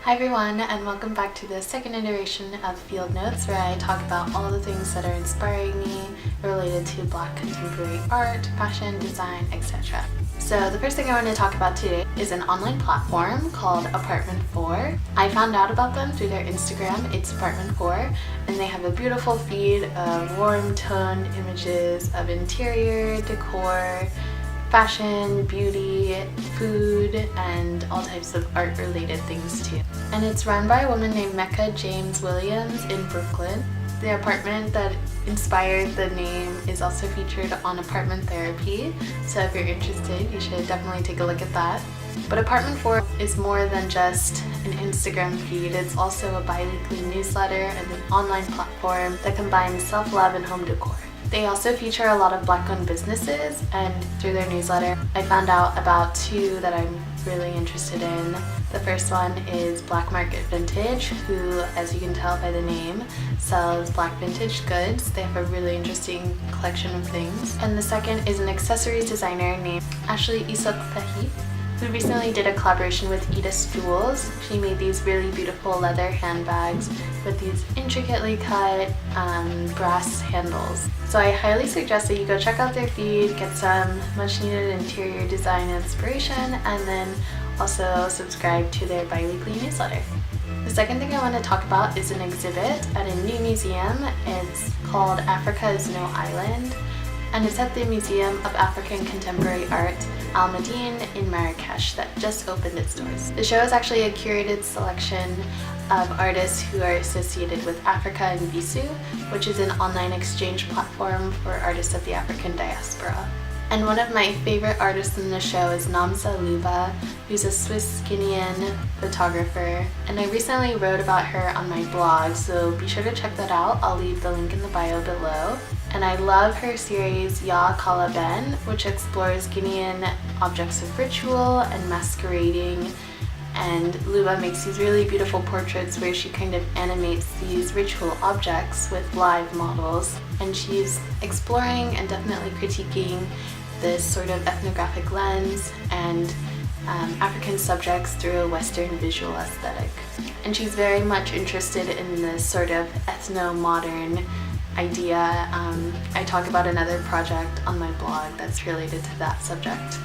Hi everyone, and welcome back to the second iteration of Field Notes, where I talk about all the things that are inspiring me related to Black contemporary art, fashion, design, etc. So the first thing I want to talk about today is an online platform called Apartment 4. I found out about them through their Instagram. It's Apartment 4, and they have a beautiful feed of warm toned images of interior, decor, fashion, beauty, food, and all types of art-related things too. And it's run by a woman named Mecca James Williams in Brooklyn. The apartment that inspired the name is also featured on Apartment Therapy, so if you're interested, you should definitely take a look at that. But Apartment 4 is more than just an Instagram feed. It's also a bi-weekly newsletter and an online platform that combines self-love and home decor. They also feature a lot of Black-owned businesses, and through their newsletter I found out about two that I'm really interested in. The first one is Black Market Vintage, who, as you can tell by the name, sells Black vintage goods. They have a really interesting collection of things. And the second is an accessories designer named Ashley Isok-Tahi, who recently did a collaboration with Edith Jewels. She made these really beautiful leather handbags with these intricately cut brass handles. So I highly suggest that you go check out their feed, get some much needed interior design inspiration, and then also subscribe to their bi-weekly newsletter. The second thing I want to talk about is an exhibit at a new museum. It's called Africa is No Island, and it's at the Museum of African Contemporary Art, Al Madine in Marrakesh, that just opened its doors. The show is actually a curated selection of artists who are associated with Africa and Visu, which is an online exchange platform for artists of the African diaspora. And one of my favorite artists in the show is Namsa Leuba, who's a Swiss Guinean photographer, and I recently wrote about her on my blog, so be sure to check that out. I'll leave the link in the bio below. And I love her series Ya Kala Ben, which explores Guinean objects of ritual and masquerading, and Leuba makes these really beautiful portraits where she kind of animates these ritual objects with live models, and she's exploring and definitely critiquing this sort of ethnographic lens and African subjects through a Western visual aesthetic. And she's very much interested in this sort of ethno-modern idea. I talk about another project on my blog that's related to that subject.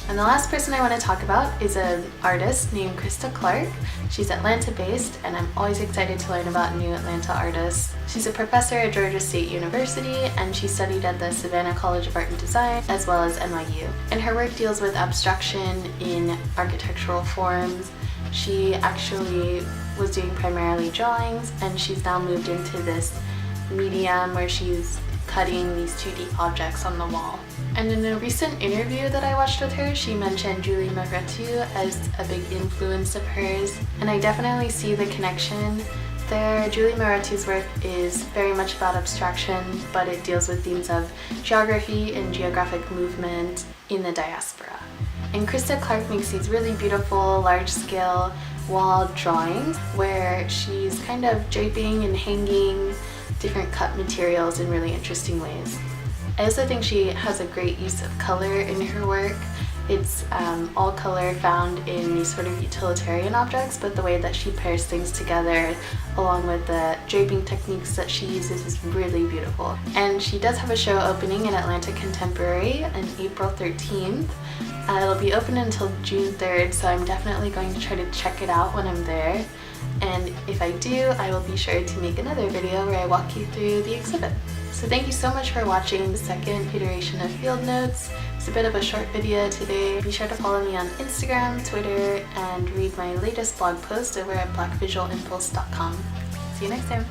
And the last person I want to talk about is an artist named Krista Clark. She's Atlanta-based, and I'm always excited to learn about new Atlanta artists. She's a professor at Georgia State University, and she studied at the Savannah College of Art and Design as well as NYU. And her work deals with abstraction in architectural forms. She actually was doing primarily drawings, and she's now moved into this medium where she's cutting these 2D objects on the wall. And in a recent interview that I watched with her, she mentioned Julie Mehretu as a big influence of hers, and I definitely see the connection there. Julie Mehretu's work is very much about abstraction, but it deals with themes of geography and geographic movement in the diaspora. And Krista Clark makes these really beautiful, large-scale wall drawings where she's kind of draping and hanging different cut materials in really interesting ways. I also think she has a great use of color in her work. It's all color found in these sort of utilitarian objects, but the way that she pairs things together along with the draping techniques that she uses is really beautiful. And she does have a show opening in Atlanta Contemporary on April 13th. It'll be open until June 3rd, so I'm definitely going to try to check it out when I'm there. And if I do, I will be sure to make another video where I walk you through the exhibit. So thank you so much for watching the second iteration of Field Notes. It's a bit of a short video today. Be sure to follow me on Instagram, Twitter, and read my latest blog post over at blackvisualimpulse.com. See you next time.